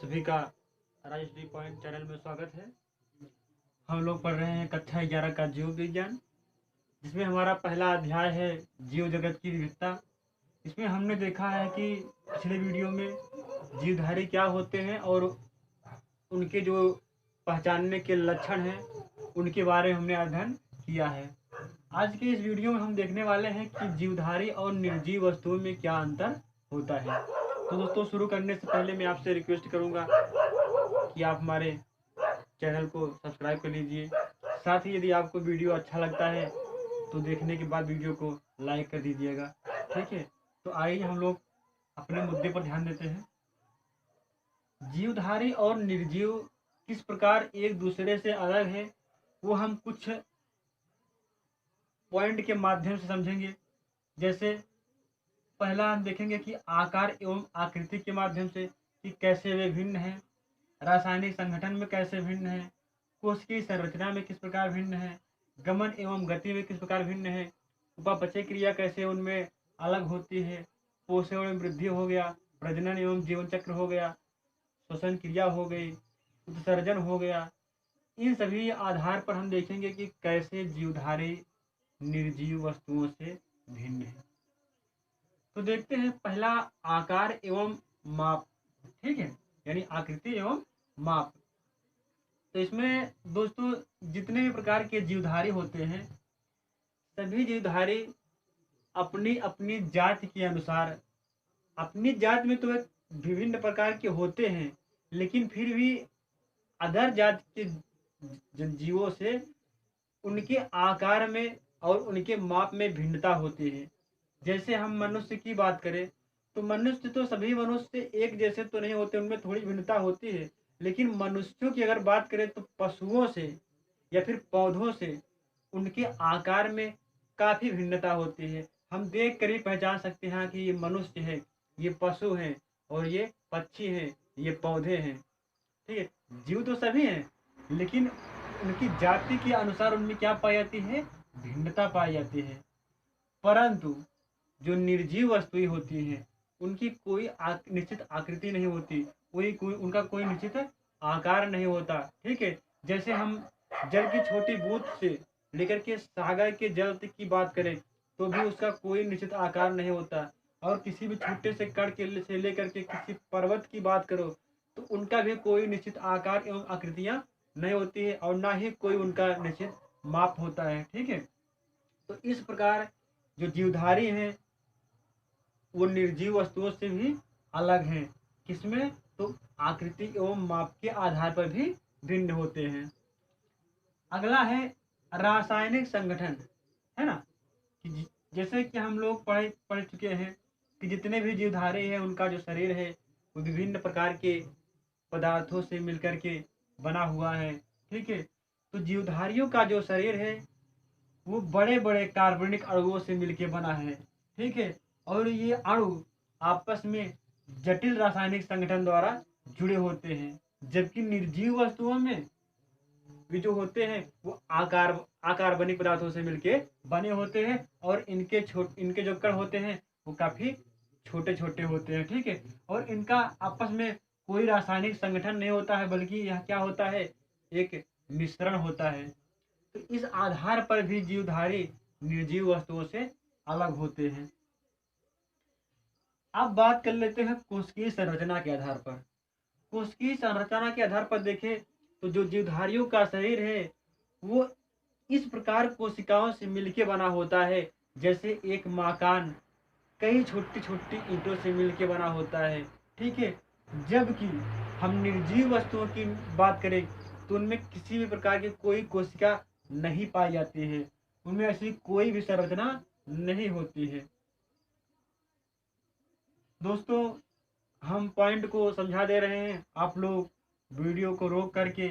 सभी का राज D point channel में स्वागत है। हम लोग पढ़ रहे हैं कक्षा 11 का जीव विज्ञान, जिसमें हमारा पहला अध्याय है जीव जगत की विविधता। इसमें हमने देखा है कि पिछले वीडियो में जीवधारी क्या होते हैं और उनके जो पहचानने के लक्षण हैं उनके बारे में हमने अध्ययन किया है। आज के इस वीडियो में हम देखने वाले हैं कि जीवधारी और निर्जीव वस्तुओं में क्या अंतर होता है। तो दोस्तों, शुरू करने से पहले मैं आपसे रिक्वेस्ट करूंगा कि आप हमारे चैनल को सब्सक्राइब कर लीजिए। साथ ही यदि आपको वीडियो अच्छा लगता है तो देखने के बाद वीडियो को लाइक कर दीजिएगा। ठीक है, तो आइए हम लोग अपने मुद्दे पर ध्यान देते हैं। जीवधारी और निर्जीव किस प्रकार एक दूसरे से अलग है, वो हम कुछ पॉइंट के माध्यम से समझेंगे। जैसे पहला हम देखेंगे कि आकार एवं आकृति के माध्यम से कि कैसे वे भिन्न हैं, रासायनिक संगठन में कैसे भिन्न है, कोशिकीय संरचना में किस प्रकार भिन्न है, गमन एवं गति में किस प्रकार भिन्न है, उपापचय क्रिया कैसे उनमें अलग होती है, पोषण एवं वृद्धि हो गया, प्रजनन एवं जीवन चक्र हो गया, श्वसन क्रिया हो गई, उत्सर्जन हो गया। इन सभी आधार पर हम देखेंगे कि कैसे जीवधारी निर्जीव वस्तुओं से भिन्न है। तो देखते हैं पहला, आकार एवं माप। ठीक है, यानी आकृति एवं माप। तो इसमें दोस्तों जितने भी प्रकार के जीवधारी होते हैं, सभी जीवधारी अपनी अपनी जाति के अनुसार, अपनी जात में तो विभिन्न प्रकार के होते हैं, लेकिन फिर भी अदर जाति के जीवों से उनके आकार में और उनके माप में भिन्नता होती है। जैसे हम मनुष्य की बात करें तो मनुष्य तो सभी मनुष्य एक जैसे तो नहीं होते, उनमें थोड़ी भिन्नता होती है। लेकिन मनुष्यों की अगर बात करें तो पशुओं से या फिर पौधों से उनके आकार में काफी भिन्नता होती है। हम देख कर ही पहचान सकते हैं कि ये मनुष्य है, ये पशु है, और ये पक्षी है, ये पौधे हैं। ठीक है, जीव तो सभी हैं, लेकिन उनकी जाति के अनुसार उनमें क्या पाई जाती है, भिन्नता पाई जाती है। परंतु जो निर्जीव वस्तुएं होती हैं उनकी कोई निश्चित आकृति नहीं होती, कोई उनका कोई निश्चित आकार नहीं होता। ठीक है, जैसे हम जल की छोटी बूंद से लेकर के सागर के जल तक की बात करें तो भी उसका कोई निश्चित आकार नहीं होता, और किसी भी छोटे से कण के से लेकर के किसी पर्वत की बात करो तो उनका भी कोई निश्चित आकार एवं आकृतियां नहीं होती है, और ना ही कोई उनका निश्चित माप होता है। ठीक है, तो इस प्रकार जो जीवधारी हैं वो निर्जीव वस्तुओं से भी अलग हैं। किसमें, तो आकृति एवं माप के आधार पर भी भिन्न होते हैं। अगला है रासायनिक संगठन, है ना। कि जैसे कि हम लोग पढ़ चुके हैं कि जितने भी जीवधारी हैं उनका जो शरीर है वो विभिन्न प्रकार के पदार्थों से मिलकर के बना हुआ है। ठीक है, तो जीवधारियों का जो शरीर है वो बड़े बड़े कार्बनिक अणुओं से मिलके बना है। ठीक है, और ये अणु आपस में जटिल रासायनिक संगठन द्वारा जुड़े होते हैं, जबकि निर्जीव वस्तुओं में वे जो होते हैं वो अकार्बनिक पदार्थों से मिलके बने होते हैं, और इनके जो कण होते हैं वो काफी छोटे छोटे होते हैं। ठीक है, और इनका आपस में कोई रासायनिक संगठन नहीं होता है, बल्कि यह क्या होता है, एक मिश्रण होता है। तो इस आधार पर भी जीवधारी निर्जीव वस्तुओं से अलग होते हैं। अब बात कर लेते हैं कोशिकीय संरचना के आधार पर। कोशिकीय संरचना के आधार पर देखें तो जो जीवधारियों का शरीर है वो इस प्रकार कोशिकाओं से मिलके बना होता है, जैसे एक मकान कई छोटी छोटी ईंटों से मिलके बना होता है। ठीक है, जबकि हम निर्जीव वस्तुओं की बात करें तो उनमें किसी भी प्रकार की कोई कोशिका नहीं पाई जाती है, उनमें ऐसी कोई भी संरचना नहीं होती है। दोस्तों, हम पॉइंट को समझा दे रहे हैं, आप लोग वीडियो को रोक करके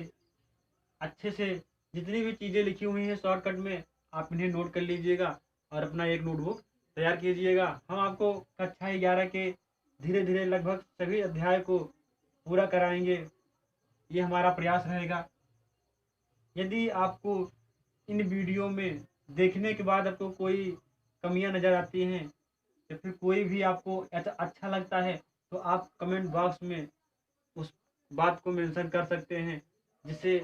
अच्छे से जितनी भी चीज़ें लिखी हुई हैं शॉर्टकट में आप इन्हें नोट कर लीजिएगा और अपना एक नोटबुक तैयार कीजिएगा। हम आपको कक्षा 11 के धीरे धीरे लगभग सभी अध्याय को पूरा कराएंगे, ये हमारा प्रयास रहेगा। यदि आपको इन वीडियो में देखने के बाद आपको कोई कमियां नज़र आती हैं या फिर कोई भी आपको अच्छा लगता है तो आप कमेंट बॉक्स में उस बात को मेंशन कर सकते हैं, जिससे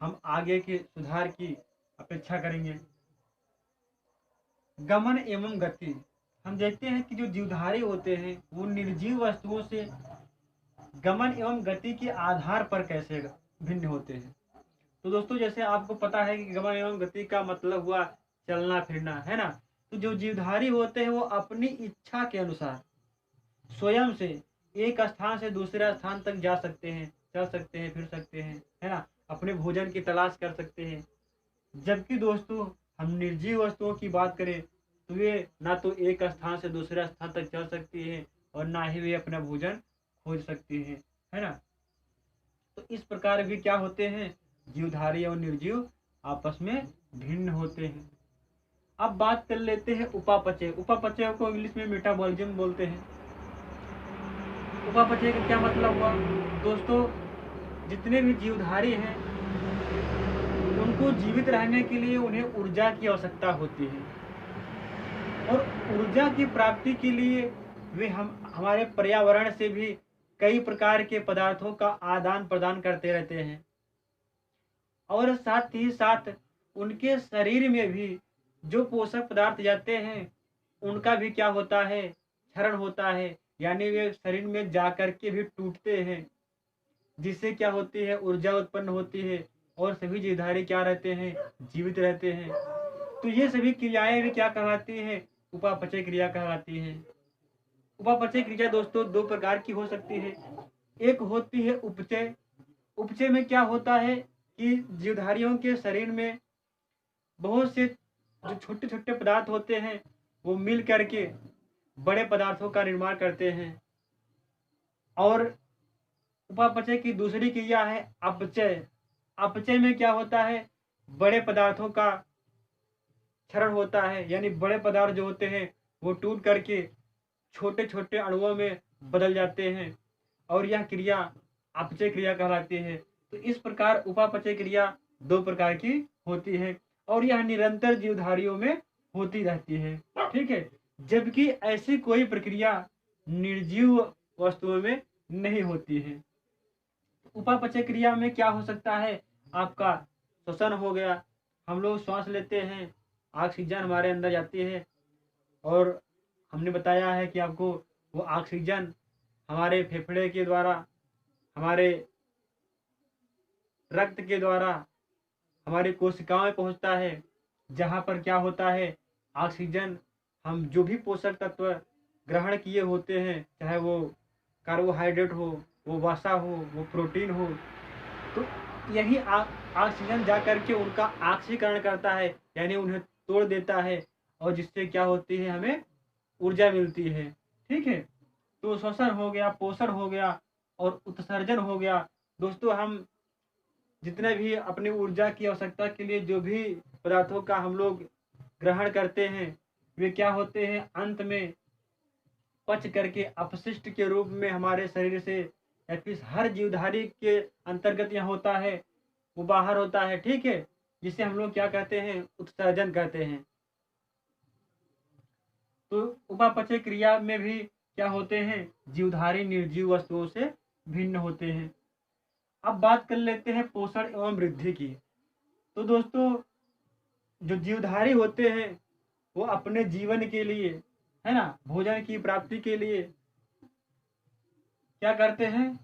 हम आगे के सुधार की अपेक्षा करेंगे। गमन एवं गति, हम देखते हैं कि जो जीवधारी होते हैं वो निर्जीव वस्तुओं से गमन एवं गति के आधार पर कैसे भिन्न होते हैं। तो दोस्तों जैसे आपको पता है कि गमन एवं गति का मतलब हुआ चलना फिरना, है ना। तो जो जीवधारी होते हैं वो अपनी इच्छा के अनुसार स्वयं से एक स्थान से दूसरे स्थान तक जा सकते हैं, चल सकते हैं, फिर सकते हैं, है ना। अपने भोजन की तलाश कर सकते हैं। जबकि दोस्तों हम निर्जीव वस्तुओं की बात करें तो वे ना तो एक स्थान से दूसरे स्थान तक चल सकती है और ना ही वे अपना भोजन खोज सकती है ना। तो इस प्रकार भी क्या होते हैं, जीवधारी और निर्जीव आपस में भिन्न होते हैं। अब बात कर लेते हैं उपापचय। उपापचय को इंग्लिश में मेटाबॉलिज्म बोलते हैं। उपापचय का क्या मतलब हुआ दोस्तों, जितने भी जीवधारी हैं उनको जीवित रहने के लिए उन्हें ऊर्जा की आवश्यकता होती है, और ऊर्जा की प्राप्ति के लिए वे हमारे पर्यावरण से भी कई प्रकार के पदार्थों का आदान प्रदान करते रहते हैं, और साथ ही साथ उनके शरीर में भी जो पोषक पदार्थ जाते हैं उनका भी क्या होता है, क्षरण होता है, यानी वे शरीर में जा कर के भी टूटते हैं, जिससे क्या होती है, ऊर्जा उत्पन्न होती है और सभी जीवधारी क्या रहते हैं, जीवित रहते हैं। तो ये सभी क्रियाएं भी क्या कहलाती हैं, उपापचय क्रिया कहलाती हैं। उपापचय क्रिया दोस्तों दो प्रकार की हो सकती है। एक होती है उपचय। उपचय में क्या होता है कि जीवधारियों के शरीर में बहुत से जो छोटे छोटे पदार्थ होते हैं वो मिल करके बड़े पदार्थों का निर्माण करते हैं। और उपापचय की दूसरी क्रिया है अपचय। अपचय में क्या होता है, बड़े पदार्थों का क्षरण होता है, यानी बड़े पदार्थ जो होते हैं वो टूट करके छोटे छोटे अणुओं में बदल जाते हैं, और यह क्रिया अपचय क्रिया कहलाती है। तो इस प्रकार उपापचय क्रिया दो प्रकार की होती है, और यह निरंतर जीवधारियों में होती रहती है, ठीक है। जबकि ऐसी कोई प्रक्रिया निर्जीव वस्तुओं में नहीं होती है। उपापचय क्रिया में क्या हो सकता है, आपका श्वसन हो गया, हम लोग श्वास लेते हैं, ऑक्सीजन हमारे अंदर जाती है, और हमने बताया है कि आपको वो ऑक्सीजन हमारे फेफड़े के द्वारा, हमारे रक्त के द्वारा हमारी कोशिकाओं में पहुंचता है, जहां पर क्या होता है, ऑक्सीजन हम जो भी पोषक तत्व ग्रहण किए होते हैं, चाहे वो कार्बोहाइड्रेट हो, वो वसा हो, वो प्रोटीन हो, तो यही ऑक्सीजन जा करके उनका ऑक्सीकरण करता है, यानी उन्हें तोड़ देता है, और जिससे क्या होती है, हमें ऊर्जा मिलती है, ठीक है। तो श्वसन हो गया, पोषण हो गया और उत्सर्जन हो गया। दोस्तों हम जितने भी अपनी ऊर्जा की आवश्यकता के लिए जो भी पदार्थों का हम लोग ग्रहण करते हैं वे क्या होते हैं, अंत में पच करके अपशिष्ट के रूप में हमारे शरीर से, या फिर हर जीवधारी के अंतर्गत यह होता है, वो बाहर होता है, ठीक है, जिसे हम लोग क्या कहते हैं, उत्सर्जन कहते हैं। तो उपापचय क्रिया में भी क्या होते हैं, जीवधारी निर्जीव वस्तुओं से भिन्न होते हैं। अब बात कर लेते हैं पोषण एवं वृद्धि की। तो दोस्तों जो जीवधारी होते हैं वो अपने जीवन के लिए, है ना, भोजन की प्राप्ति के लिए क्या करते हैं,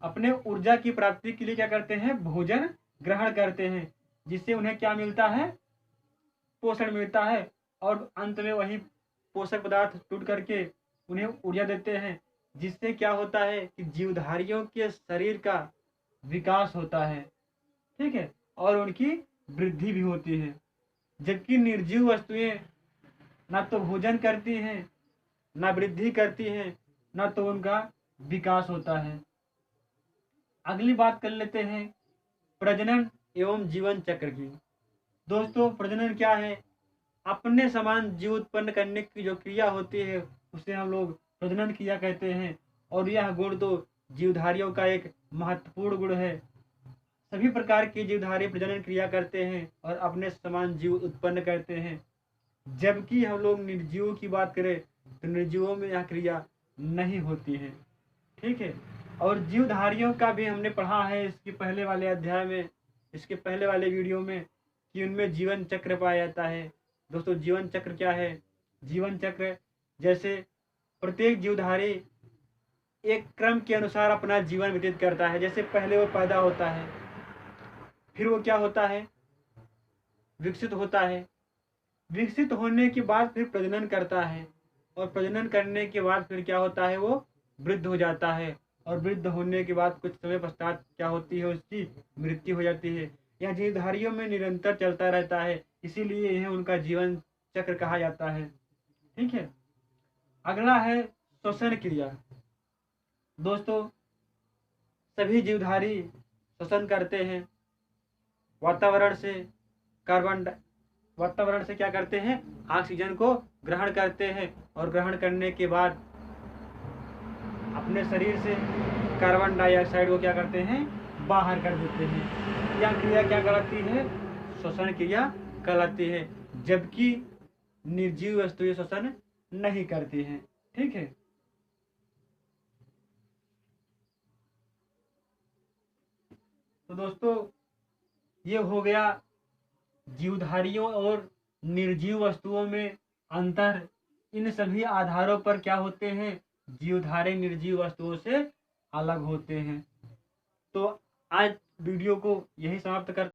अपने ऊर्जा की प्राप्ति के लिए क्या करते हैं, भोजन ग्रहण करते हैं, जिससे उन्हें क्या मिलता है, पोषण मिलता है, और अंत में वही पोषक पदार्थ टूट करके उन्हें ऊर्जा देते हैं, जिससे क्या होता है कि जीवधारियों के शरीर का विकास होता है, ठीक है, और उनकी वृद्धि भी होती है। जबकि निर्जीव वस्तुएं ना तो भोजन करती हैं, ना वृद्धि करती हैं, ना तो उनका विकास होता है। अगली बात कर लेते हैं प्रजनन एवं जीवन चक्र की। दोस्तों प्रजनन क्या है, अपने समान जीव उत्पन्न करने की जो क्रिया होती है उसे हम लोग प्रजनन क्रिया कहते हैं, और यह गुण तो जीवधारियों का एक महत्वपूर्ण गुण है। सभी प्रकार के जीवधारी प्रजनन क्रिया करते हैं और अपने समान जीव उत्पन्न करते हैं। जबकि हम लोग निर्जीवों की बात करें तो निर्जीवों में यह क्रिया नहीं होती है, ठीक है। और जीवधारियों का भी हमने पढ़ा है इसके पहले वाले अध्याय में, इसके पहले वाले वीडियो में, कि उनमें जीवन चक्र पाया जाता है। दोस्तों जीवन चक्र क्या है? जीवन चक्र जैसे प्रत्येक जीवधारी एक क्रम के अनुसार अपना जीवन व्यतीत करता है। जैसे पहले वो पैदा होता है, फिर वो क्या होता है? विकसित होता है। विकसित होने के बाद फिर प्रजनन करता है, और प्रजनन करने के बाद फिर क्या होता है? वो वृद्ध हो जाता है, और वृद्ध होने के बाद कुछ समय पश्चात क्या होती है? उसकी मृत्यु हो जाती है। यह जीवधारियों में निरंतर चलता रहता है, इसीलिए यह उनका जीवन चक्र कहा जाता है। ठीक है। अगला है श्वसन क्रिया। दोस्तों सभी जीवधारी श्वसन करते हैं। वातावरण से कार्बन वातावरण से क्या करते हैं? ऑक्सीजन को ग्रहण करते हैं, और ग्रहण करने के बाद अपने शरीर से कार्बन डाइऑक्साइड को क्या करते हैं? बाहर कर देते हैं। यह क्रिया क्या कहलाती है? श्वसन क्रिया कहलाती है। जबकि निर्जीव वस्तुएं श्वसन नहीं करती हैं। ठीक है। तो दोस्तों ये हो गया जीवधारियों और निर्जीव वस्तुओं में अंतर। इन सभी आधारों पर क्या होते हैं? जीवधारी निर्जीव वस्तुओं से अलग होते हैं। तो आज वीडियो को यही समाप्त कर